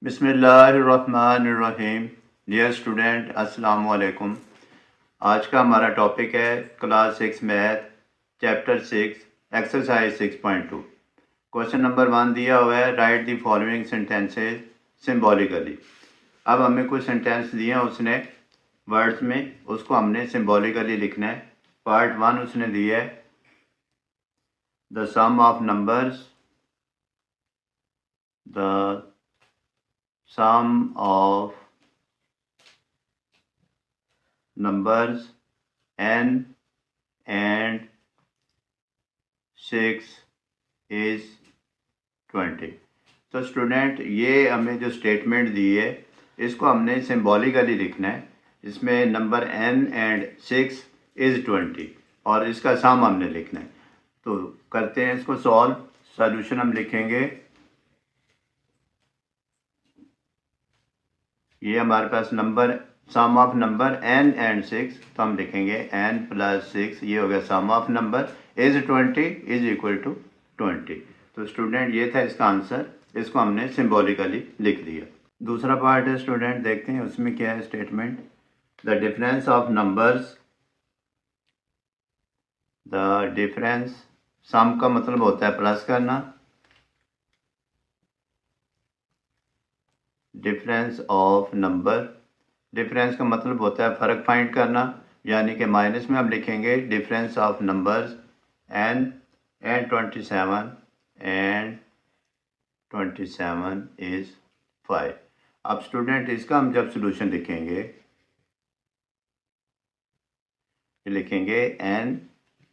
बिस्मिल्लाहिर्रहमानिर्रहीम। Dear student, अस्सलाम वालेकुम। आज का हमारा टॉपिक है class 6 math, chapter 6, exercise 6.2। Question number 1 दिया हुआ है, right the following sentences symbolically. अब हमें कुछ सेंटेंस दिए हैं उसने वर्ड्स में, उसको हमने सिम्बॉलिकली लिखना है। पार्ट 1 उसने दिया है, द सम ऑफ नंबर्स, द sum of numbers n and 6 is 20। तो स्टूडेंट, ये हमें जो स्टेटमेंट दी है इसको हमने सिम्बॉलिकली लिखना है। इसमें नंबर n एंड 6 इज़ 20 और इसका सम हमने लिखना है। तो करते हैं इसको सॉल्व। सॉल्यूशन हम लिखेंगे, ये हमारे पास number sum of number n and 6, तो हम लिखेंगे n प्लस 6, ये हो गया sum of number, is 20 is equal to 20। तो स्टूडेंट ये था इसका आंसर, इसको हमने सिम्बॉलिकली लिख दिया। दूसरा पार्ट है स्टूडेंट, देखते हैं उसमें क्या है statement. The difference of numbers, the difference, sum का मतलब होता है प्लस करना, डिफरेंस ऑफ नंबर, डिफरेंस का मतलब होता है फ़र्क फाइंड करना, यानी कि माइनस में हम लिखेंगे difference of numbers n and 27 and 27 is 5। अब स्टूडेंट इसका हम जब सोल्यूशन लिखेंगे, लिखेंगे n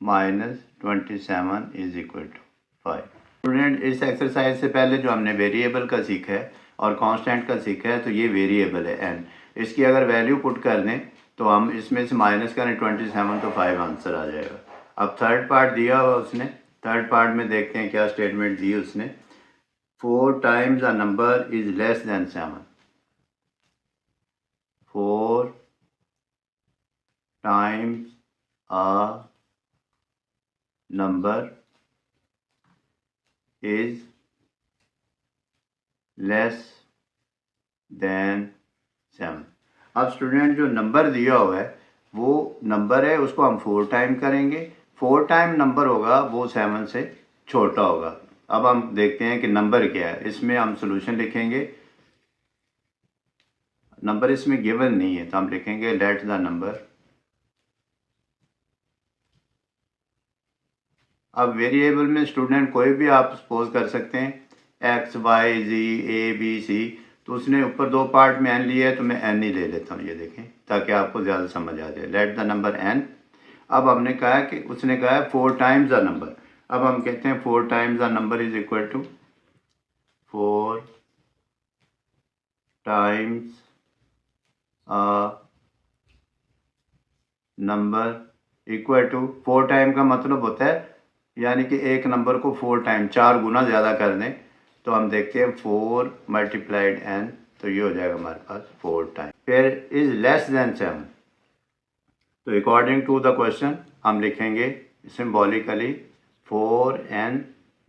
minus 27 is equal to 5। Student, इस एक्सरसाइज से पहले जो हमने वेरिएबल का सीखा है और कांस्टेंट का सीखा है, तो ये वेरिएबल है n। इसकी अगर वैल्यू पुट कर दें तो हम इसमें से माइनस करें 27 तो 5 आंसर आ जाएगा। अब थर्ड पार्ट दिया हुआ उसने, थर्ड पार्ट में देखते हैं क्या स्टेटमेंट दी उसने। 4 times a number is less than 7। 4 times a number is less than 7। अब स्टूडेंट, जो नंबर दिया हुआ है वो नंबर है, उसको हम 4 टाइम करेंगे। 4 टाइम नंबर होगा वो 7 से छोटा होगा। अब हम देखते हैं कि नंबर क्या है। इसमें हम सोल्यूशन लिखेंगे, नंबर इसमें गिवन नहीं है तो हम लिखेंगे लेट द नंबर। अब वेरिएबल में स्टूडेंट कोई भी आप सपोज कर सकते हैं, X Y Z A B C, तो उसने ऊपर 2 पार्ट में एन लिया है तो मैं एन ही ले लेता हूँ, ये देखें ताकि आपको ज़्यादा समझ आ जाए। Let the number N. अब हमने कहा कि उसने कहा है 4 टाइम्स द नंबर। अब हम कहते हैं 4 times the number is equal to 4 times a number equal to, 4 time का मतलब होता है यानी कि एक नंबर को 4 टाइम 4 गुना ज़्यादा कर दें। तो हम देखते हैं 4 मल्टीप्लाइड n, तो ये हो जाएगा हमारे पास 4 टाइम। फिर इज लेस देन 7, तो अकॉर्डिंग टू द क्वेश्चन हम लिखेंगे सिम्बॉलिकली 4n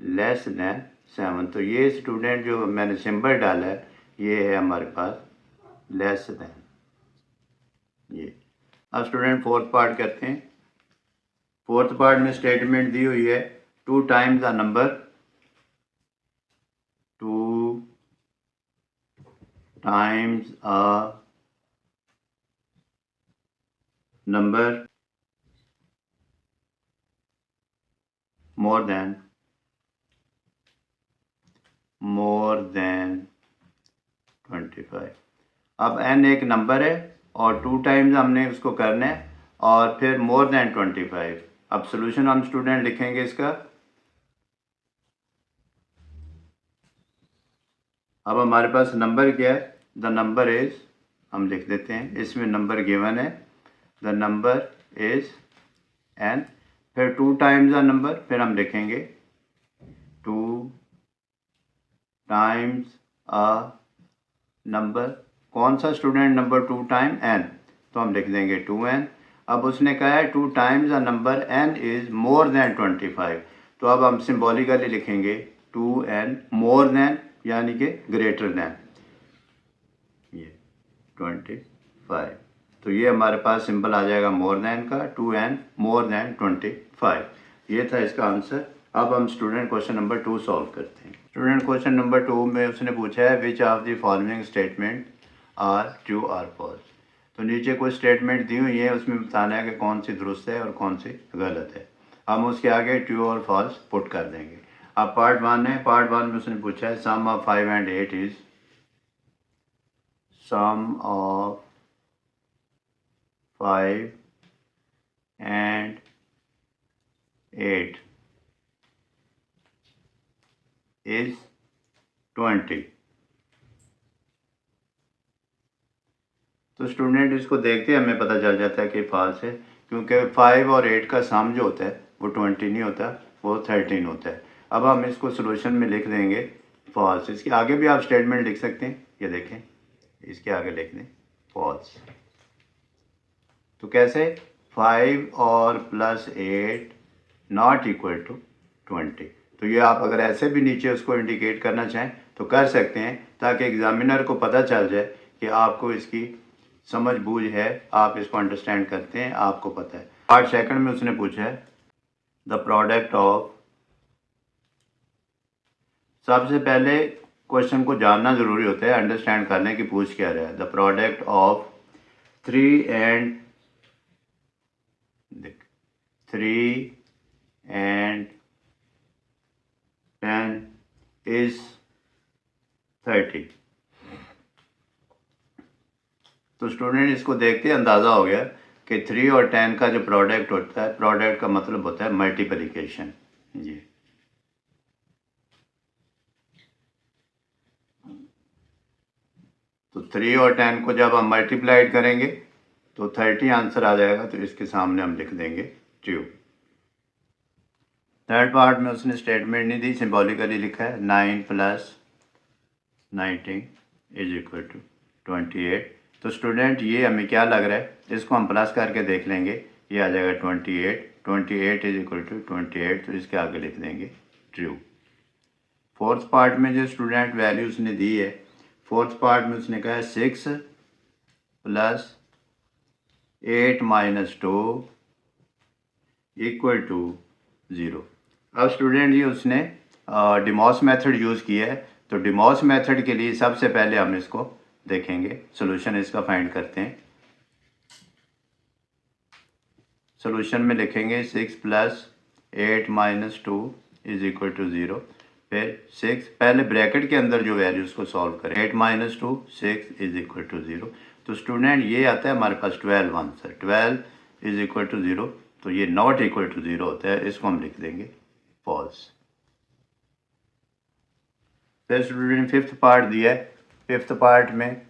लेस देन 7। तो ये स्टूडेंट जो मैंने सिंबल डाला है ये है हमारे पास लेस देन ये। अब स्टूडेंट फोर्थ पार्ट करते हैं। फोर्थ पार्ट में स्टेटमेंट दी हुई है 2 times the number, 2 times a number more than 25। अब n एक नंबर है और 2 टाइम्स हमने उसको करना है और फिर मोर देन 25। अब सोल्यूशन हम स्टूडेंट लिखेंगे इसका। अब हमारे पास नंबर क्या है, द नंबर इज, हम लिख देते हैं, इसमें नंबर गिवन है, द नंबर इज n, फिर 2 टाइम्स द नंबर, फिर हम लिखेंगे 2 टाइम्स अ नंबर। कौन सा स्टूडेंट नंबर 2 टाइम n, तो हम लिख देंगे 2n। अब उसने कहा है 2 times the number n is more than 25, तो अब हम सिम्बॉलिकली लिखेंगे 2n मोर देन यानी कि ग्रेटर देन। 25। तो ये हमारे पास सिंपल आ जाएगा मोर देन का 2n मोर देन 25। ये था इसका आंसर। अब हम स्टूडेंट क्वेश्चन नंबर 2 सॉल्व करते हैं। स्टूडेंट क्वेश्चन नंबर 2 में उसने पूछा है which of the following statement are true or false. तो नीचे कोई स्टेटमेंट दी हुई है, उसमें बताना है कि कौन सी दुरुस्त है और कौन सी गलत है। हम उसके आगे ट्रू और फॉल्स पुट कर देंगे। अब पार्ट 1 है। पार्ट 1 में उसने पूछा है sum of 5 and 8 is sum of 5 and 8 is 20। तो स्टूडेंट इसको देखते हमें पता चल जाता है कि फॉल्स है, क्योंकि 5 और 8 का सम जो होता है वो 20 नहीं होता, वो 13 होता है। अब हम इसको सोल्यूशन में लिख देंगे फॉल्स। इसके आगे भी आप स्टेटमेंट लिख सकते हैं, ये देखें, इसके आगे लिख दें फॉल्स। तो कैसे? 5 और प्लस 8 नॉट इक्वल टू 20। तो ये आप अगर ऐसे भी नीचे उसको इंडिकेट करना चाहें तो कर सकते हैं, ताकि एग्जामिनर को पता चल जाए कि आपको इसकी समझ बूझ है, आप इसको अंडरस्टैंड करते हैं, आपको पता है। पार्ट सेकंड में उसने पूछा है द प्रोडक्ट ऑफ। सबसे पहले क्वेश्चन को जानना ज़रूरी होता है, अंडरस्टैंड करने की पूछ क्या रहा है। The product of 3 and 10 is 30। तो स्टूडेंट इसको देखते ही अंदाज़ा हो गया कि 3 और 10 का जो प्रोडक्ट होता है, प्रोडक्ट का मतलब होता है मल्टीप्लिकेशन। जी, तो 3 और 10 को जब हम मल्टीप्लाइड करेंगे तो 30 आंसर आ जाएगा। तो इसके सामने हम लिख देंगे ट्रू। थर्ड पार्ट में उसने स्टेटमेंट नहीं दी, सिंबॉलिकली लिखा है 9 प्लस 19 इज इक्वल टू 28। तो स्टूडेंट ये हमें क्या लग रहा है, इसको हम प्लस करके देख लेंगे, ये आ जाएगा 28। 28 इज इक्वल टू 28, तो इसके आगे लिख देंगे ट्रू। फोर्थ पार्ट में जो स्टूडेंट वैल्यू उसने दी है, फोर्थ पार्ट में उसने कहा है 6 प्लस 8 माइनस 2 इक्वल टू 0। अब स्टूडेंट ये उसने डिमॉस मेथड यूज़ किया है। तो डिमॉस मेथड के लिए सबसे पहले हम इसको देखेंगे, सॉल्यूशन इसका फाइंड करते हैं। सॉल्यूशन में लिखेंगे 6 plus 8 minus 2 is equal to 0। फिर 6 पहले ब्रैकेट के अंदर जो वैल्यूज़ को सॉल्व करें, 8 माइनस 2 6 इज इक्वल टू 0। तो स्टूडेंट ये आता है हमारे पास 12 आंसर। 12 इज इक्वल टू 0, तो ये नॉट इक्वल टू 0 होता है, इसको हम लिख देंगे फॉल्स। फिर स्टूडेंट फिफ्थ पार्ट दिया है। फिफ्थ पार्ट में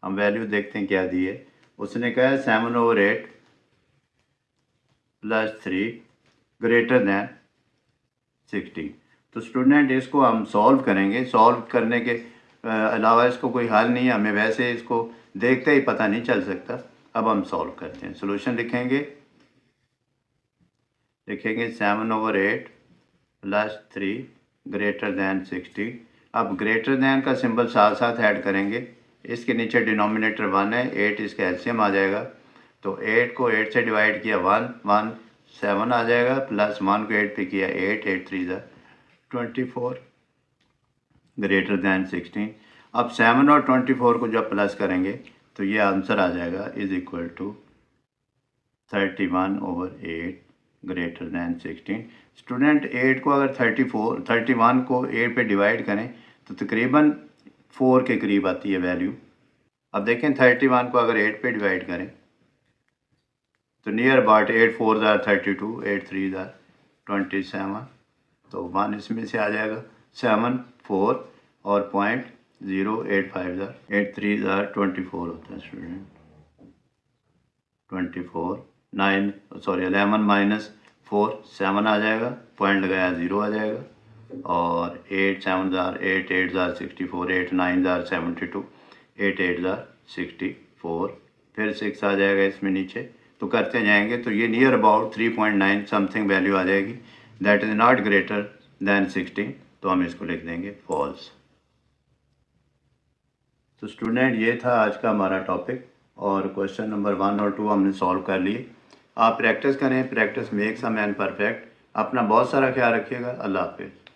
हम वैल्यू देखते हैं क्या दी है। उसने कहा है 7/8 प्लस 3 ग्रेटर दैन 16। तो स्टूडेंट इसको हम सॉल्व करेंगे। सॉल्व करने के अलावा इसको कोई हल नहीं है, हमें वैसे इसको देखते ही पता नहीं चल सकता। अब हम सॉल्व करते हैं। सॉल्यूशन लिखेंगे 7/8 प्लस 3 ग्रेटर दैन 16। अब ग्रेटर दैन का सिंबल साथ साथ ऐड करेंगे। इसके नीचे डिनोमिनेटर 1 है, 8 इसका एलसीएम आ जाएगा। तो 8 को 8 से डिवाइड किया 1 7 आ जाएगा, प्लस 1 को 8 पे किया 8 8 3 24 ग्रेटर दैन 16। अब 7 और 24 को जब प्लस करेंगे तो ये आंसर आ जाएगा is equal to 31/8 greater than 16। Student 8 को अगर 31 को 8 पे डिवाइड करें तो तकरीबन 4 के करीब आती है वैल्यू। अब देखें 31 को अगर 8 पे डिवाइड करें तो नियर अबाउट 8 4 32, 8 3 27। तो 1 इसमें से आ जाएगा, 7 4 और 0.085 8 3 24 होता है स्टूडेंट। 24 9 सॉरी 11 माइनस 4 7 आ जाएगा, पॉइंट लगाया 0 आ जाएगा। और 8 7 8 8 64, 8 9 72, 8 8 64, फिर 6 आ जाएगा इसमें नीचे। तो करते जाएंगे तो ये नियर अबाउट 3.9 समथिंग वैल्यू आ जाएगी, that is not greater than 16। तो हम इसको लिख देंगे फॉल्स। तो स्टूडेंट ये था आज का हमारा टॉपिक और क्वेश्चन नंबर 1 और 2 हमने सॉल्व कर लिए। आप प्रैक्टिस करें, practice makes a man perfect. अपना बहुत सारा ख्याल रखिएगा। अल्लाह हाफिज़।